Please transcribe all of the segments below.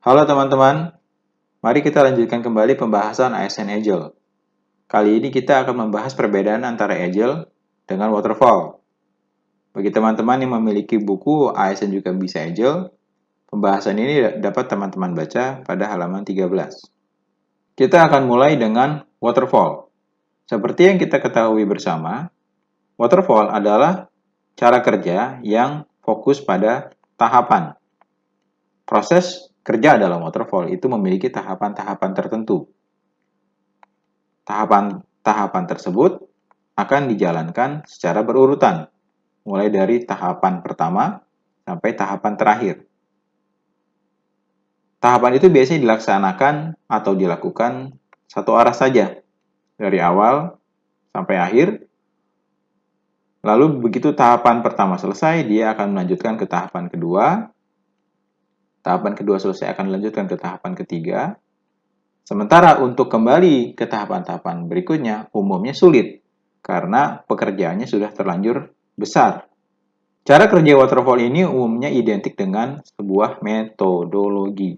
Halo teman-teman, mari kita lanjutkan kembali pembahasan ASN Agile. Kali ini kita akan membahas perbedaan antara Agile dengan Waterfall. Bagi teman-teman yang memiliki buku ASN juga bisa Agile, pembahasan ini dapat teman-teman baca pada halaman 13. Kita akan mulai dengan Waterfall. Seperti yang kita ketahui bersama, Waterfall adalah cara kerja yang fokus pada tahapan. Proses kerja dalam waterfall itu memiliki tahapan-tahapan tertentu. Tahapan-tahapan tersebut akan dijalankan secara berurutan, mulai dari tahapan pertama sampai tahapan terakhir. Tahapan itu biasanya dilaksanakan atau dilakukan satu arah saja, dari awal sampai akhir. Lalu begitu tahapan pertama selesai, dia akan melanjutkan ke tahapan kedua. Tahapan kedua selesai akan dilanjutkan ke tahapan ketiga. Sementara untuk kembali ke tahapan-tahapan berikutnya umumnya sulit karena pekerjaannya sudah terlanjur besar. Cara kerja waterfall ini umumnya identik dengan sebuah metodologi.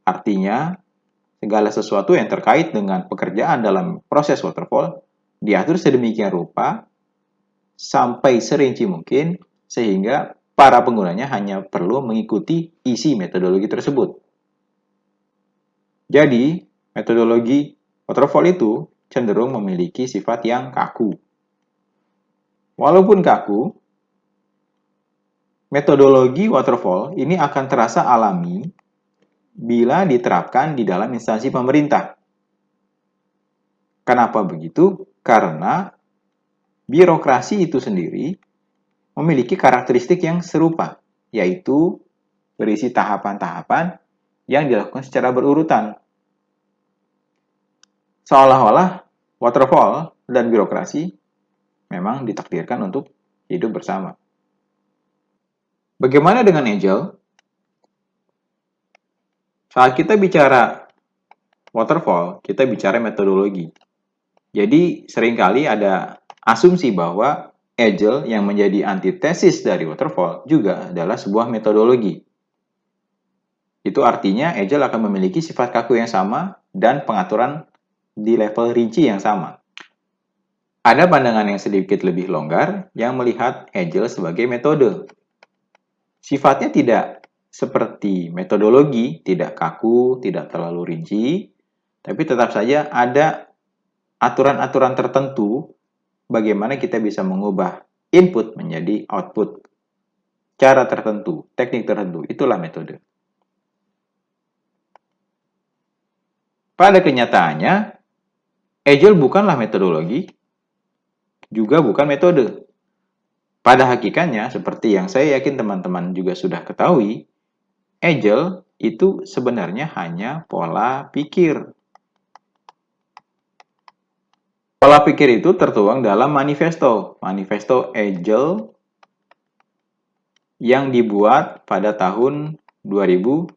Artinya, segala sesuatu yang terkait dengan pekerjaan dalam proses waterfall diatur sedemikian rupa sampai serinci mungkin sehingga para penggunanya hanya perlu mengikuti isi metodologi tersebut. Jadi, metodologi waterfall itu cenderung memiliki sifat yang kaku. Walaupun kaku, metodologi waterfall ini akan terasa alami bila diterapkan di dalam instansi pemerintah. Kenapa begitu? Karena birokrasi itu sendiri memiliki karakteristik yang serupa, yaitu berisi tahapan-tahapan yang dilakukan secara berurutan. Seolah-olah waterfall dan birokrasi memang ditakdirkan untuk hidup bersama. Bagaimana dengan Agile? Saat kita bicara waterfall, kita bicara metodologi. Jadi seringkali ada asumsi bahwa Agile yang menjadi antitesis dari waterfall juga adalah sebuah metodologi. Itu artinya Agile akan memiliki sifat kaku yang sama dan pengaturan di level rinci yang sama. Ada pandangan yang sedikit lebih longgar yang melihat Agile sebagai metode. Sifatnya tidak seperti metodologi, tidak kaku, tidak terlalu rinci, tapi tetap saja ada aturan-aturan tertentu bagaimana kita bisa mengubah input menjadi output. Cara tertentu, teknik tertentu, itulah metode. Pada kenyataannya, Agile bukanlah metodologi, juga bukan metode. Pada hakikatnya, seperti yang saya yakin teman-teman juga sudah ketahui, Agile itu sebenarnya hanya pola pikir. Pola pikir itu tertuang dalam manifesto Agile yang dibuat pada tahun 2001.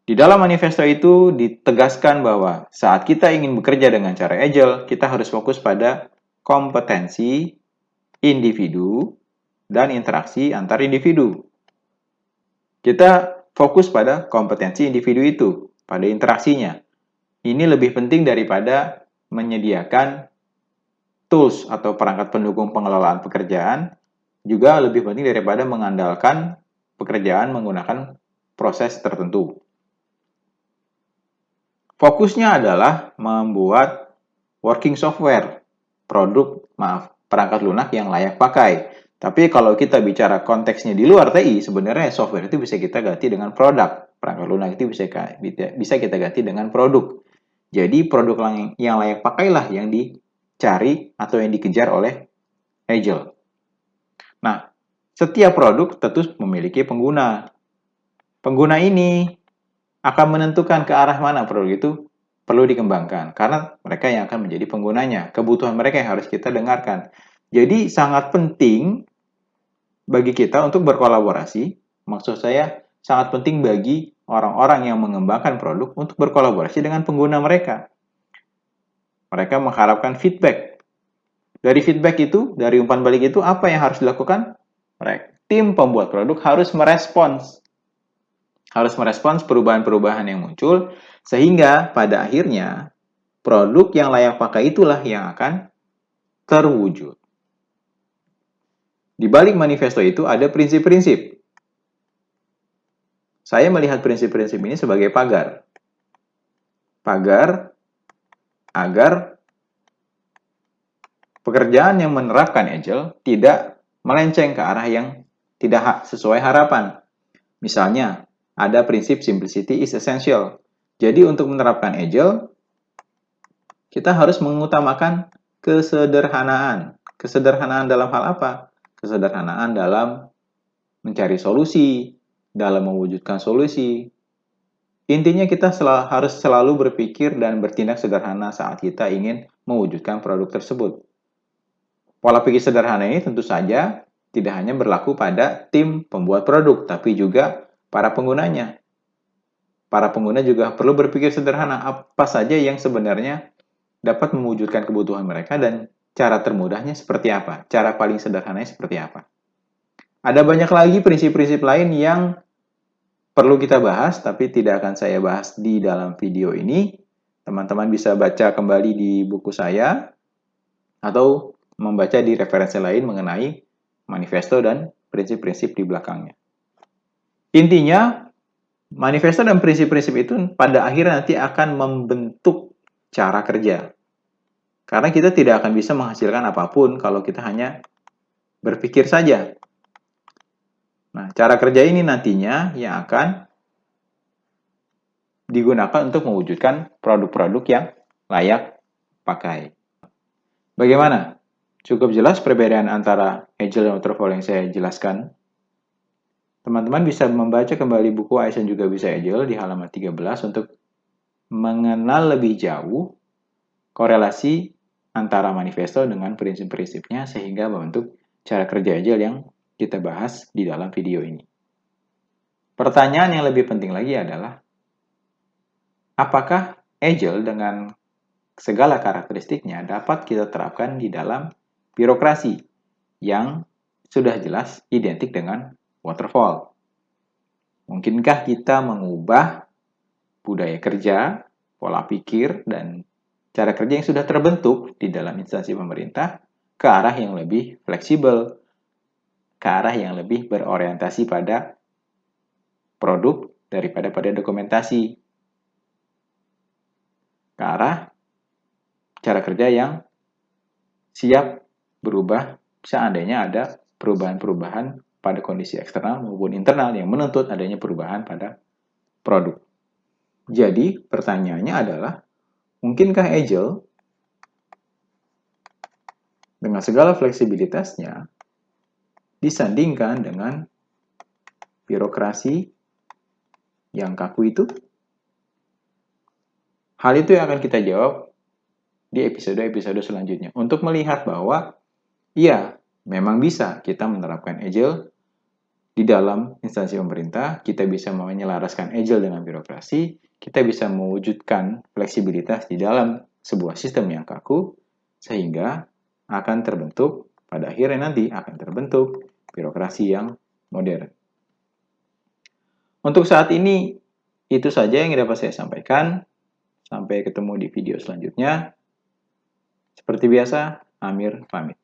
Di dalam manifesto itu ditegaskan bahwa saat kita ingin bekerja dengan cara Agile, kita harus fokus pada kompetensi individu dan interaksi antar individu. Kita fokus pada kompetensi individu itu, pada interaksinya. Ini lebih penting daripada menyediakan tools atau perangkat pendukung pengelolaan pekerjaan, juga lebih penting daripada mengandalkan pekerjaan menggunakan proses tertentu. Fokusnya adalah membuat working software, perangkat lunak yang layak pakai. Tapi kalau kita bicara konteksnya di luar TI, sebenarnya software itu bisa kita ganti dengan produk. Perangkat lunak itu bisa kita ganti dengan produk. Jadi produk yang layak pakailah yang dicari atau yang dikejar oleh Agile. Nah, setiap produk tentu memiliki pengguna. Pengguna ini akan menentukan ke arah mana produk itu perlu dikembangkan. Karena mereka yang akan menjadi penggunanya. Kebutuhan mereka yang harus kita dengarkan. Jadi sangat penting bagi kita untuk berkolaborasi. Maksud saya sangat penting bagi orang-orang yang mengembangkan produk untuk berkolaborasi dengan pengguna mereka. Mereka mengharapkan feedback. Dari feedback itu, dari umpan balik itu, apa yang harus dilakukan? Tim pembuat produk harus merespons harus merespons perubahan-perubahan yang muncul, sehingga pada akhirnya produk yang layak pakai itulah yang akan terwujud. Di balik manifesto itu ada prinsip-prinsip. Saya melihat prinsip-prinsip ini sebagai pagar. Pagar agar pekerjaan yang menerapkan Agile tidak melenceng ke arah yang tidak sesuai harapan. Misalnya, ada prinsip simplicity is essential. Jadi untuk menerapkan Agile, kita harus mengutamakan kesederhanaan. Kesederhanaan dalam hal apa? Kesederhanaan dalam mencari solusi, dalam mewujudkan solusi. Intinya kita harus selalu berpikir dan bertindak sederhana saat kita ingin mewujudkan produk tersebut. Pola pikir sederhana ini tentu saja tidak hanya berlaku pada tim pembuat produk, tapi juga para penggunanya. Para pengguna juga perlu berpikir sederhana apa saja yang sebenarnya dapat mewujudkan kebutuhan mereka dan cara termudahnya seperti apa, cara paling sederhananya seperti apa. Ada banyak lagi prinsip-prinsip lain yang perlu kita bahas, tapi tidak akan saya bahas di dalam video ini. Teman-teman bisa baca kembali di buku saya, atau membaca di referensi lain mengenai manifesto dan prinsip-prinsip di belakangnya. Intinya, manifesto dan prinsip-prinsip itu pada akhirnya nanti akan membentuk cara kerja. Karena kita tidak akan bisa menghasilkan apapun kalau kita hanya berpikir saja. Nah, cara kerja ini nantinya yang akan digunakan untuk mewujudkan produk-produk yang layak pakai. Bagaimana? Cukup jelas perbedaan antara Agile dan Waterfall yang saya jelaskan? Teman-teman bisa membaca kembali buku Aizen juga bisa Agile di halaman 13 untuk mengenal lebih jauh korelasi antara manifesto dengan prinsip-prinsipnya sehingga membentuk cara kerja Agile yang kita bahas di dalam video ini. Pertanyaan yang lebih penting lagi adalah, apakah Agile dengan segala karakteristiknya dapat kita terapkan di dalam birokrasi yang sudah jelas identik dengan waterfall? Mungkinkah kita mengubah budaya kerja, pola pikir, dan cara kerja yang sudah terbentuk di dalam instansi pemerintah ke arah yang lebih fleksibel, ke arah yang lebih berorientasi pada produk daripada pada dokumentasi, ke arah cara kerja yang siap berubah seandainya ada perubahan-perubahan pada kondisi eksternal maupun internal yang menuntut adanya perubahan pada produk. Jadi, pertanyaannya adalah, mungkinkah Agile dengan segala fleksibilitasnya disandingkan dengan birokrasi yang kaku itu? Hal itu yang akan kita jawab di episode-episode selanjutnya. Untuk melihat bahwa, iya, memang bisa kita menerapkan Agile di dalam instansi pemerintah, kita bisa menyelaraskan Agile dengan birokrasi, kita bisa mewujudkan fleksibilitas di dalam sebuah sistem yang kaku, sehingga akan terbentuk, pada akhirnya nanti akan terbentuk birokrasi yang modern. Untuk saat ini, itu saja yang dapat saya sampaikan. Sampai ketemu di video selanjutnya. Seperti biasa, Amir pamit.